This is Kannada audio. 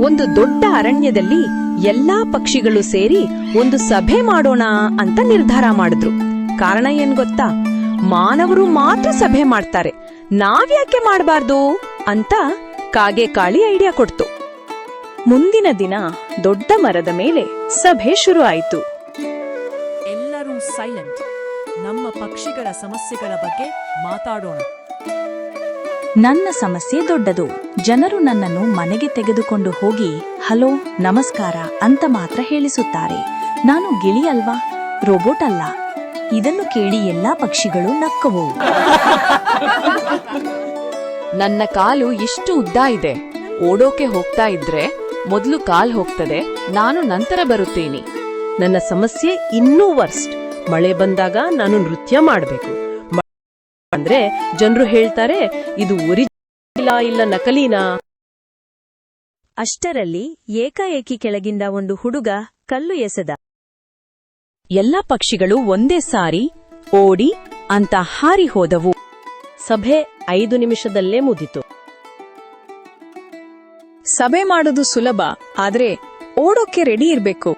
ಒಂದು ದೊಡ್ಡ ಅರಣ್ಯದಲ್ಲಿ ಎಲ್ಲಾ ಪಕ್ಷಿಗಳು ಸೇರಿ ಒಂದು ಸಭೆ ಮಾಡೋಣ ಅಂತ ನಿರ್ಧಾರ ಮಾಡಿದ್ರು. ಕಾರಣ ಏನ್ ಗೊತ್ತಾ? ಮಾನವರು ಮಾತ್ರ ಸಭೆ ಮಾಡ್ತಾರೆ, ನಾವ್ಯಾಕೆ ಮಾಡಬಾರ್ದು ಅಂತ ಕಾಗೆ ಕಾಳಿ ಐಡಿಯಾ ಕೊಡ್ತು. ಮುಂದಿನ ದಿನ ದೊಡ್ಡ ಮರದ ಮೇಲೆ ಸಭೆ ಶುರು ಆಯಿತು. ಎಲ್ಲರೂ ಸೈಲೆಂಟ್. ನಮ್ಮ ಪಕ್ಷಿಗಳ ಸಮಸ್ಯೆಗಳ ಬಗ್ಗೆ ಮಾತಾಡೋಣ. ನನ್ನ ಸಮಸ್ಯೆ ದೊಡ್ಡದು. ಜನರು ನನ್ನನ್ನು ಮನೆಗೆ ತೆಗೆದುಕೊಂಡು ಹೋಗಿ ಹಲೋ ನಮಸ್ಕಾರ ಅಂತ ಮಾತ್ರ ಹೇಳಿಸುತ್ತಾರೆ. ನಾನು ಗಿಳಿ ಅಲ್ವಾ, ರೋಬೋಟ್ ಅಲ್ಲ. ಇದನ್ನು ಕೇಳಿ ಎಲ್ಲಾ ಪಕ್ಷಿಗಳು ನಕ್ಕವು. ನನ್ನ ಕಾಲು ಇಷ್ಟು ಉದ್ದ ಇದೆ, ಓಡೋಕೆ ಹೋಗ್ತಾ ಇದ್ರೆ ಮೊದಲು ಕಾಲ್ ಹೋಗ್ತದೆ, ನಾನು ನಂತರ ಬರುತ್ತೇನೆ. ನನ್ನ ಸಮಸ್ಯೆ ಇನ್ನೂ ವರ್ಸ್ಟ್. ಮಳೆ ಬಂದಾಗ ನಾನು ನೃತ್ಯ ಮಾಡಬೇಕು ಅಂದ್ರೆ ಜನರು ಹೇಳ್ತಾರೆ ಇದು ಒರಿಜಿನಲ್ ಇಲ್ಲ ನಕಲಿನಾ. ಅಷ್ಟರಲ್ಲಿ ಏಕಾಏಕಿ ಕೆಳಗಿಂದ ಒಂದು ಹುಡುಗ ಕಲ್ಲು ಎಸೆದ. ಎಲ್ಲ ಪಕ್ಷಿಗಳು ಒಂದೇ ಸಾರಿ ಓಡಿ ಅಂತ ಹಾರಿ ಹೋದವು. ಸಭೆ 5 ನಿಮಿಷದಲ್ಲೇ ಮುಗಿತು. ಸಭೆ ಮಾಡೋದು ಸುಲಭ, ಆದ್ರೆ ಓಡೋಕೆ ರೆಡಿ ಇರ್ಬೇಕು.